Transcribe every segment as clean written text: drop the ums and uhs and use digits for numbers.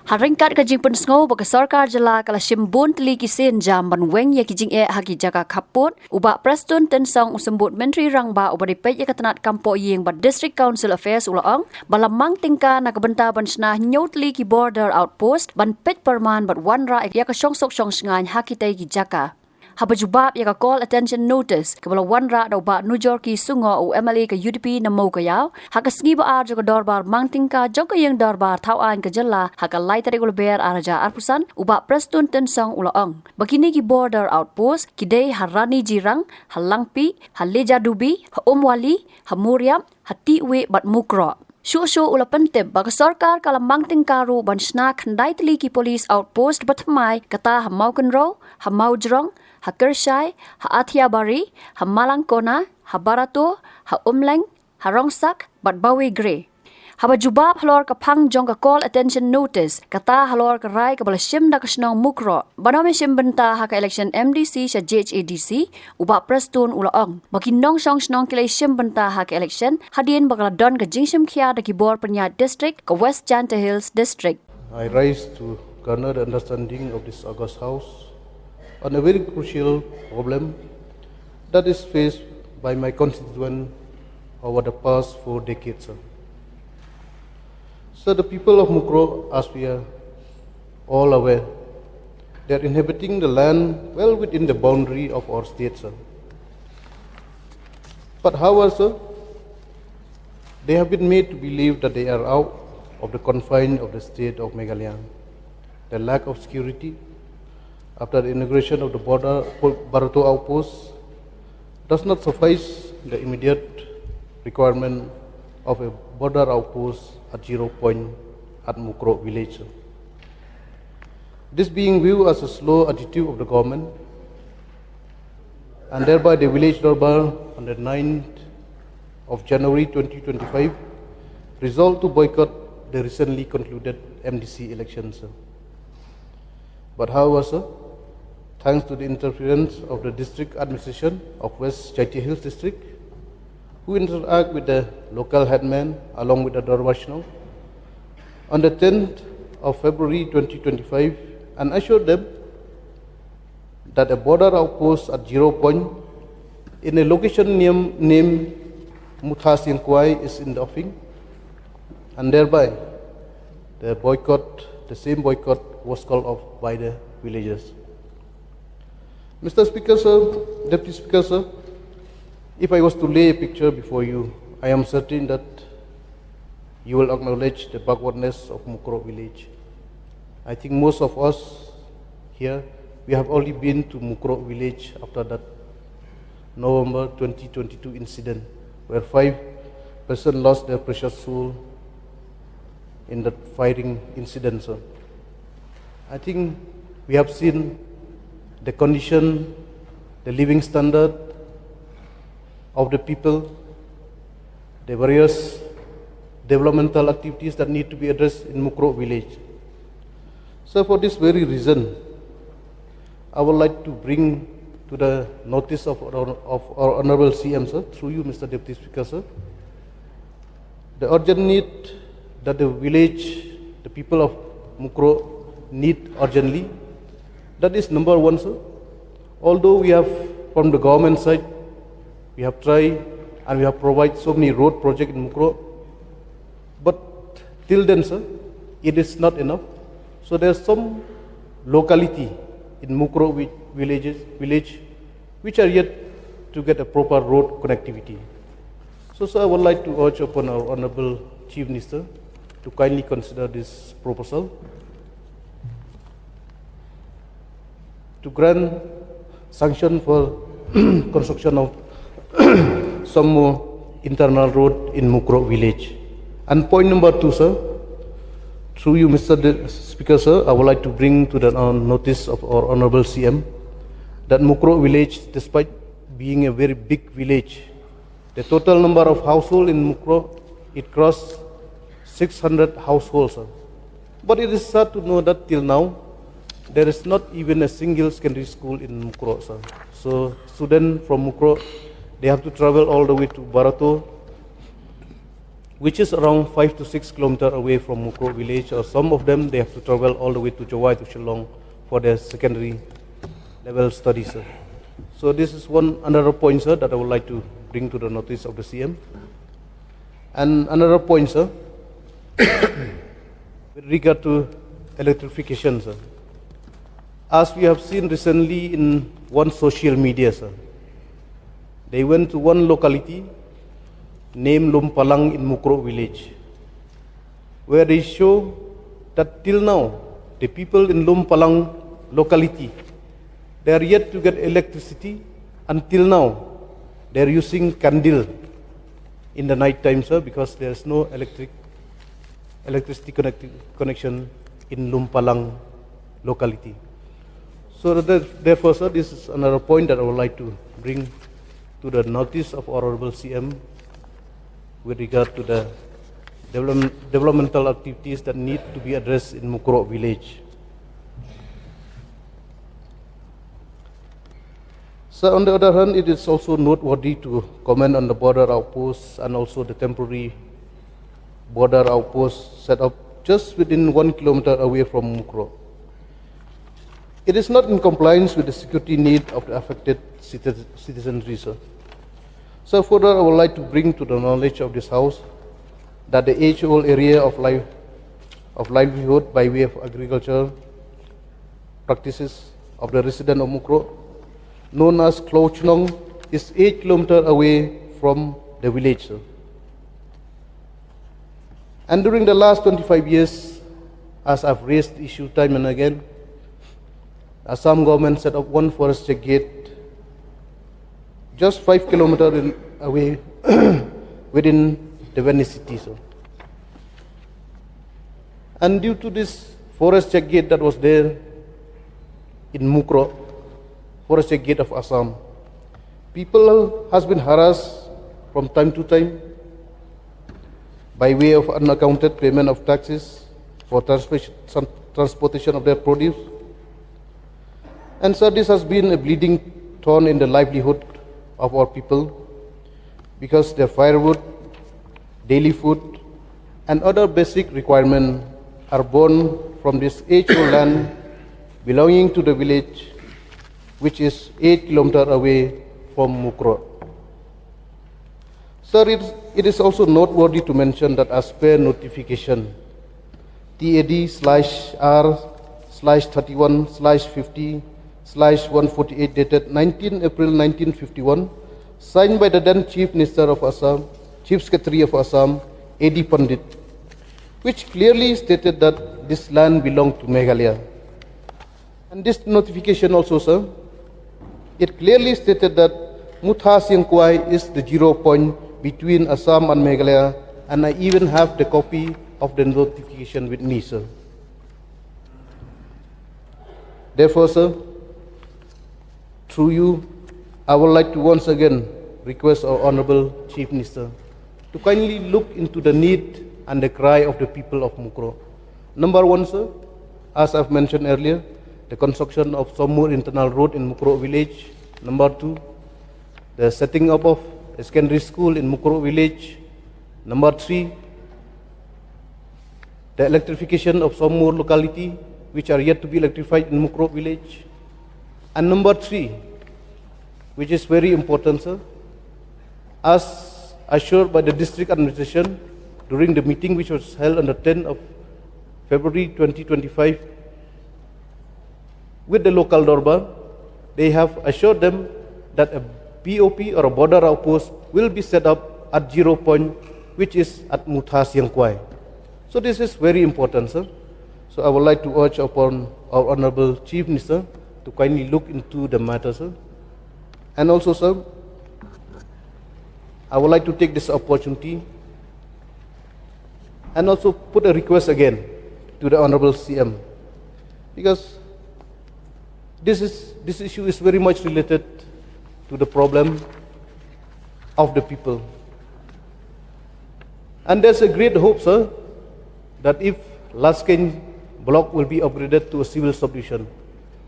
Haringkat kajing pensngo baka Sorkar jela kala shimbun Tylli kisin jam ban weng ya kijing haki Jaka Khappud ubak prestun tensong usembut menteri rangba ubari Peit ya katanat kampo yeng ba District Council Affairs ulaong bala Mang Tyngka na kabenta ban sna Hynñiew Tylli ki border outpost ban Pyrman bat wanra ya ka sok ngan haki tai ki Jaka. Habajubab ya ka call attention notice kabala wanra daw ba New York ki sungo u MLA ka UDP na mau kayaw haka sngiba ar jo ka dorbar Mang Tyngka jo ka yang dorbar tauan ka jela haka laitari ulber araja arpusan uba prestun tensong ulaong bakini ki border outpost kidai harani jirang halangpi haleja dubi ha umwali ha muriam hatiwe bat mukro Shushu ula pentip baka Sorkar kala Mang Tyngka ru ban sna khandai Tylli ki police outpost batmai kata ha maukenro ha maujrong ha Kershai, ha Atiar bari, ha Malangkona, ha Barato, ha Umleng, ha Rongsak, bat bawi grey. Haba jubab halor ka pang jong ka call attention notice, kata halor ka rai ka bala shim da ka snong mukro. Banami shim benta ha ka election MDC sa JHADC, uba prestun ulaong. Makinong snong kilay shim benta ha ka election, hadien bakala don ka jingshim kia da kibor Panyat district ka West Janta Hills district. I rise to garner the understanding of this August House on a very crucial problem that is faced by my constituent over the past 4 decades. So the people of Mukro, as we are all aware, they are inhabiting the land well within the boundary of our state. But however, they have been made to believe that they are out of the confines of the state of Meghalaya. The lack of security after the inauguration of the border Barato outpost does not suffice the immediate requirement of a border outpost at 0 point at Mukro village. This being viewed as a slow attitude of the government, and thereby the village Dorbar on the 9th of January 2025 resolved to boycott the recently concluded MDC elections. But however, thanks to the interference of the district administration of West Janta Hills district, who interact with the local headman along with the Dorvashno, on the 10th of February 2025 and assured them that a border outpost at 0 point in a location named Muthasiankwai is in the offing, and thereby the same boycott was called off by the villagers. Mr. Speaker, sir, Deputy Speaker, sir, if I was to lay a picture before you, I am certain that you will acknowledge the backwardness of Mukro village. I think most of us here, we have only been to Mukro village after that November 2022 incident, where 5 persons lost their precious soul in that firing incident, sir. I think we have seen the condition, the living standard of the people, the various developmental activities that need to be addressed in Mukro village. So for this very reason, I would like to bring to the notice of our Honorable CM, sir, through you, Mr. Deputy Speaker, sir, the urgent need that the village, the people of Mukro need urgently. That is number 1, sir. Although we have, from the government side, we have tried and we have provided so many road projects in Mukro, but till then, sir, it is not enough. So there is some locality in Mukro village which are yet to get a proper road connectivity. So, sir, I would like to urge upon our Honorable Chief Minister to kindly consider this proposal to grant sanction for construction of some more internal road in Mukro village. And point number 2, sir, through you, Mr. Speaker, sir, I would like to bring to the notice of our Honorable CM that Mukro village, despite being a very big village, the total number of households in Mukro, it crossed 600 households, sir. But it is sad to know that till now, there is not even a single secondary school in Mukro, sir. So students from Mukro, they have to travel all the way to Barato which is around 5 to 6 kilometers away from Mukro village, or some of them they have to travel all the way to Jawai to Shillong for their secondary level studies. Sir. So this is one another point, sir, that I would like to bring to the notice of the CM. And another point, sir, with regard to electrification, sir. As we have seen recently in one social media, sir, they went to one locality named Lumpalang in Mukro village, where they show that till now, the people in Lumpalang locality, they are yet to get electricity. Until now, they are using candle in the night time, sir, because there is no electricity connection in Lumpalang locality. So therefore, sir, this is another point that I would like to bring to the notice of Honorable CM with regard to the developmental activities that need to be addressed in Mukro village. So on the other hand, it is also noteworthy to comment on the border outposts and also the temporary border outposts set up just within 1 kilometer away from Mukro. It is not in compliance with the security need of the affected citizenry, sir. So further, I would like to bring to the knowledge of this House that the age-old area of livelihood by way of agriculture practices of the resident of Mukro, known as Chlochnong, is 8 kilometers away from the village, sir. And during the last 25 years, as I've raised the issue time and again, Assam government set up one forest check gate just 5 kilometers away within the Venice city. So. And due to this forest check gate that was there in Mukro, forest check gate of Assam, people has been harassed from time to time by way of unaccounted payment of taxes for transportation of their produce. And so this has been a bleeding thorn in the livelihood of our people, because their firewood, daily food, and other basic requirements are born from this age-old land belonging to the village, which is 8 kilometers away from Mukro. Sir, it is also noteworthy to mention that as per notification TAD/R/31/50/148 dated 19 April 1951, signed by the then Chief Minister of Assam, Chief Secretary of Assam, A.D. Pandit, which clearly stated that this land belonged to Meghalaya. And this notification also, sir, it clearly stated that Mutha Siangkwai is the 0 point between Assam and Meghalaya, and I even have the copy of the notification with me, sir. Therefore, sir, through you, I would like to once again request our Honorable Chief Minister to kindly look into the need and the cry of the people of Mukro. Number one, sir, as I've mentioned earlier, the construction of Somur Internal Road in Mukro village. Number two, the setting up of a secondary school in Mukro village. Number three, the electrification of Somur locality, which are yet to be electrified in Mukro village. And number three, which is very important, sir, as assured by the district administration during the meeting which was held on the 10th of February 2025 with the local Dorba, they have assured them that a BOP or a border outpost will be set up at 0 point, which is at Mutha Siangkwai. So this is very important, sir. So I would like to urge upon our Honorable Chief Minister to kindly look into the matter, sir. And also, sir, I would like to take this opportunity and also put a request again to the Honorable CM, because this issue is very much related to the problem of the people. And there's a great hope, sir, that if Laskin block will be upgraded to a civil subdivision,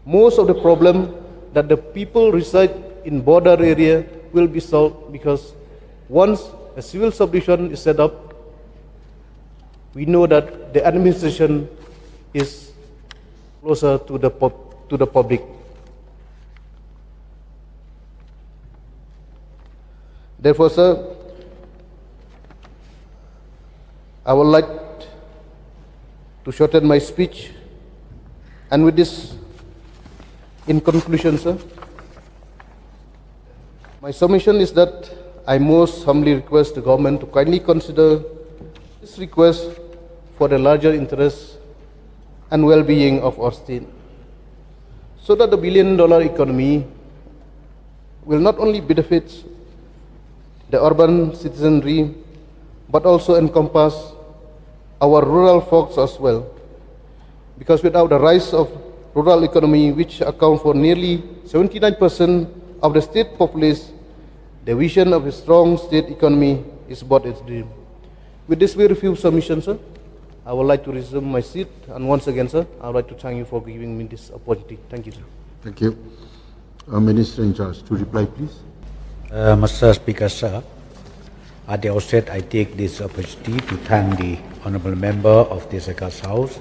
most of the problem that the people reside in border area will be solved, because once a civil subdivision is set up, we know that the administration is closer to the public. Therefore, sir, I would like to shorten my speech, and with this, in conclusion, sir, my submission is that I most humbly request the government to kindly consider this request for the larger interest and well-being of our state, so that the billion-dollar economy will not only benefit the urban citizenry, but also encompass our rural folks as well. Because without the rise of rural economy, which account for nearly 79% of the state populace, the vision of a strong state economy is but its dream. With this very few submissions, sir, I would like to resume my seat. And once again, sir, I would like to thank you for giving me this opportunity. Thank you, sir. Thank you. Minister in charge, to reply, please. Mr. Speaker, sir, at the outset, I take this opportunity to thank the Honourable Member of the August House,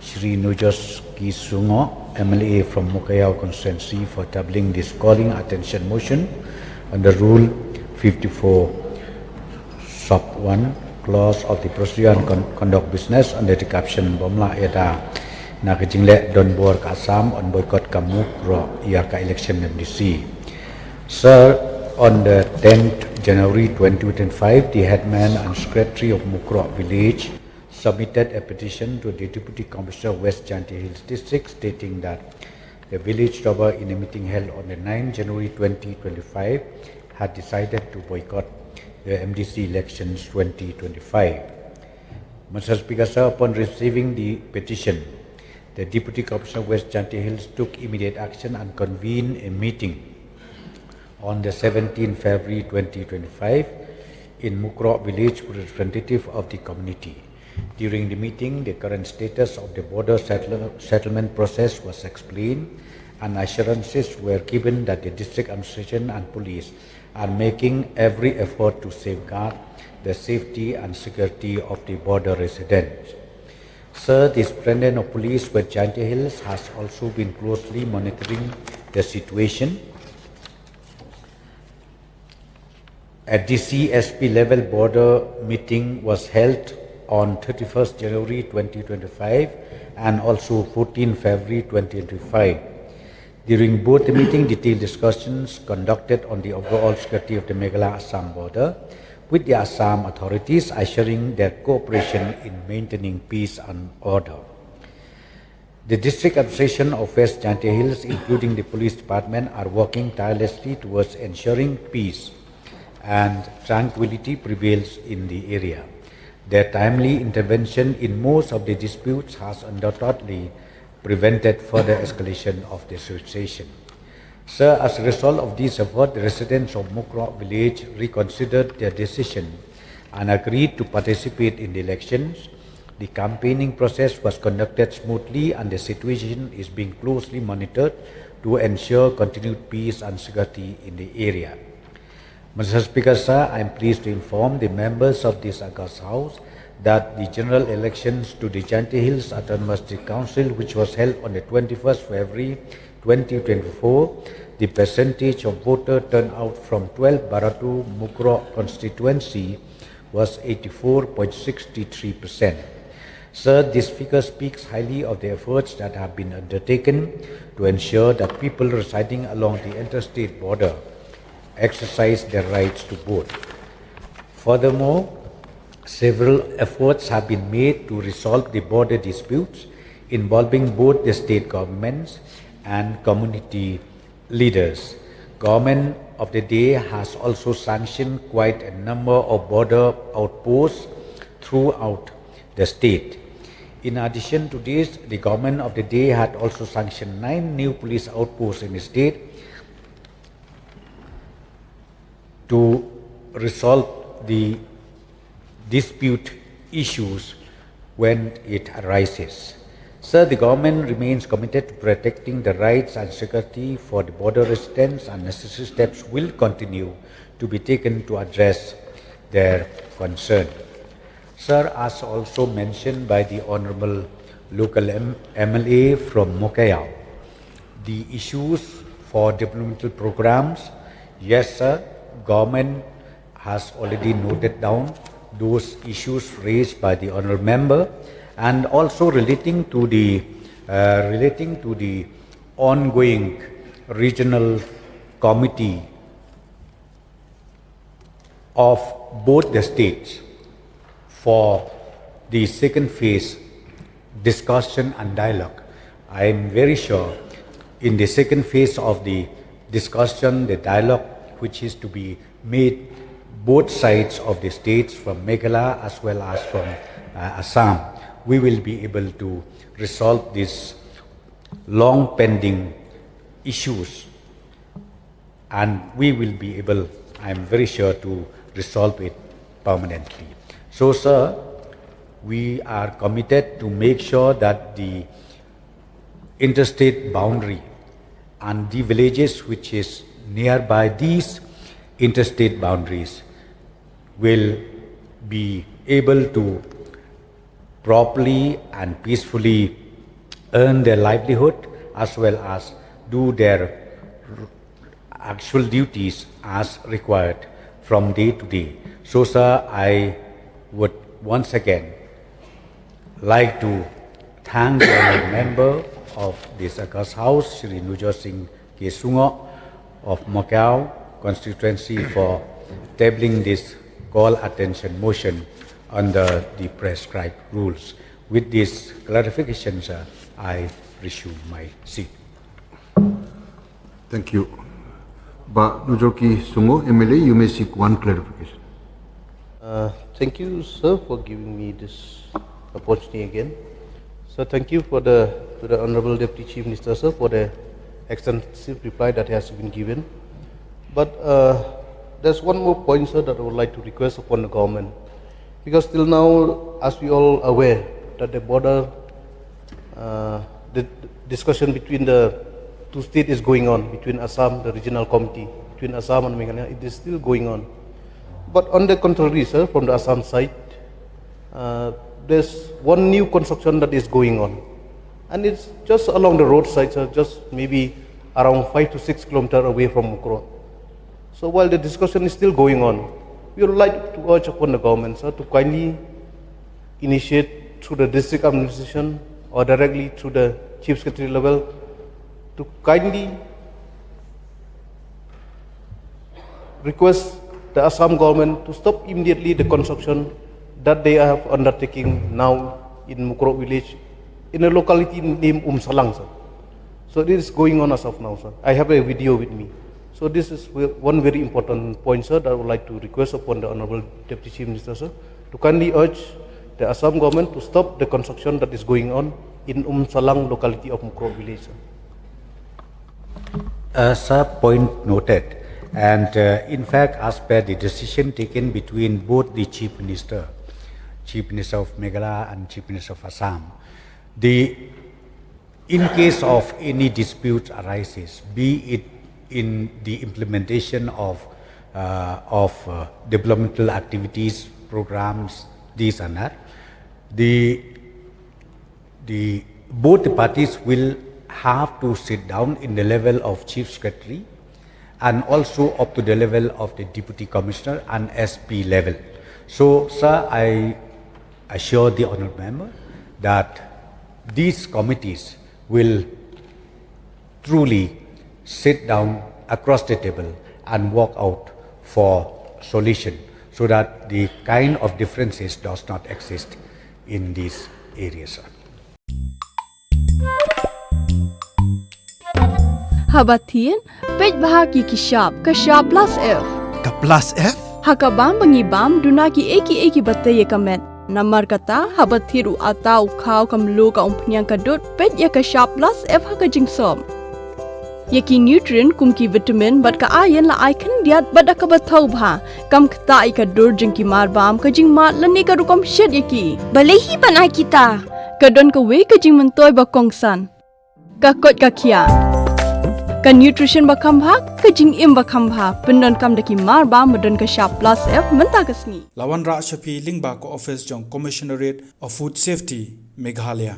Shri Nujos Kisungo, MLA from Mukayao constituency, for tabling this calling attention motion under Rule 54 Sub 1 clause of the Procedure and Conduct Business under the caption Bomla Eda Nakajingle Donbor Assam on boycott Kamuk Ro Yarka election MDC. Sir, on the 10th January 2025, the headman and secretary of Mukro village submitted a petition to the Deputy Commissioner West Janti Hills District stating that the village robber in a meeting held on the 9th January 2025 had decided to boycott the MDC elections 2025. Mr. Speaker, sir, upon receiving the petition, the Deputy Commissioner West Janti Hills took immediate action and convened a meeting on the 17th February 2025 in Mukro village with representative of the community. During the meeting, the current status of the border settlement process was explained and assurances were given that the district administration and police are making every effort to safeguard the safety and security of the border residents. Sir, the Superintendent of Police with Janti Hills has also been closely monitoring the situation. A DCSP level border meeting was held on 31st January 2025 and also 14 February 2025. During both the meeting, detailed discussions conducted on the overall security of the Meghalaya-Assam border with the Assam authorities assuring their cooperation in maintaining peace and order. The district administration of West Janti Hills, including the police department, are working tirelessly towards ensuring peace and tranquility prevails in the area. Their timely intervention in most of the disputes has undoubtedly prevented further escalation of the situation. Sir, as a result of this effort, the residents of Mukro village reconsidered their decision and agreed to participate in the elections. The campaigning process was conducted smoothly and the situation is being closely monitored to ensure continued peace and security in the area. Mr. Speaker, sir, I am pleased to inform the members of this August House that the general elections to the Janti Hills Autonomous District Council, which was held on the 21st February 2024, the percentage of voter turnout from 12 Baratu Mukro constituency was 84.63%. Sir, this figure speaks highly of the efforts that have been undertaken to ensure that people residing along the interstate border exercise their rights to vote. Furthermore, several efforts have been made to resolve the border disputes involving both the state governments and community leaders. Government of the day has also sanctioned quite a number of border outposts throughout the state. In addition to this, the government of the day had also sanctioned 9 new police outposts in the state to resolve the dispute issues when it arises. Sir, the government remains committed to protecting the rights and security for the border residents, and necessary steps will continue to be taken to address their concern. Sir, as also mentioned by the Honorable local MLA from Mokayao, the issues for developmental programs, yes sir, government has already noted down those issues raised by the honourable member, and also relating to the ongoing regional committee of both the states for the second phase discussion and dialogue. I am very sure in the second phase of the discussion, the dialogue which is to be made both sides of the states from Meghalaya as well as from Assam, we will be able to resolve these long pending issues, and we will be able, I am very sure, to resolve it permanently. So sir, we are committed to make sure that the interstate boundary and the villages which is nearby these interstate boundaries will be able to properly and peacefully earn their livelihood as well as do their actual duties as required from day to day. So sir, I would once again like to thank the honourable member of this August House, Shri Kyrwoh of Mokayao constituency, for tabling this call attention motion under the prescribed rules. With this clarification, sir, I resume my seat. Thank you. But Nujoki Sungo, MLA, you may seek one clarification. Thank you, sir, for giving me this opportunity again. So thank you to the Honorable Deputy Chief Minister, sir, for the extensive reply that has been given. But there's one more point, sir, that I would like to request upon the government. Because till now, as we all aware, that the border, the discussion between the two states is going on, between Assam, the regional committee, between Assam and Meghalaya, it is still going on. But on the contrary, sir, from the Assam side, there's one new construction that is going on. And it's just along the roadside, sir, just maybe around 5 to 6 kilometers away from Mukro. So while the discussion is still going on, we would like to urge upon the government, sir, to kindly initiate through the district administration or directly through the chief secretary level to kindly request the Assam government to stop immediately the construction that they have undertaking now in Mukro village in a locality named Salang, sir. So this is going on as of now, sir. I have a video with me. So this is one very important point, sir, that I would like to request upon the Honorable Deputy Chief Minister, sir, to kindly urge the Assam government to stop the construction that is going on in Salang locality of Mukro village, sir. Sir, point noted. And in fact, as per the decision taken between both the Chief Minister of Meghalaya and Chief Minister of Assam, in case of any dispute arises, be it in the implementation of developmental activities, programs, this and that, both the parties will have to sit down in the level of Chief Secretary and also up to the level of the Deputy Commissioner and SP level. So, sir, I assure the honourable member that these committees will truly sit down across the table and work out for solution so that the kind of differences does not exist in these areas, sir. Habatin, Peit bahagi kishab plus F. Ka plus F? Hakabam bangibam dunaki eki bataya kamet. Namar kata habathiru atau kau kamlu ka umpnyang kadut Peit ya kishab plus F haka jingsom. Yaki nutrient kumki vitamin bat ka ayan la icon diat bat ka bathau bha kam kta ka dur jingki marbam ka jing mat lani ka rukom shed yaki. Balehi banai kita. Kadon ka we ka jing mentoy ba kongsan. Ka kot ka kia. ka nutrition bakam bha ka jing im bakam bha pendon kam daki mar ba modon ka sharp plus f menta kasni Lawan Ra Shapi Lingba Ko Office Jong Commissionerate of Food Safety Meghalaya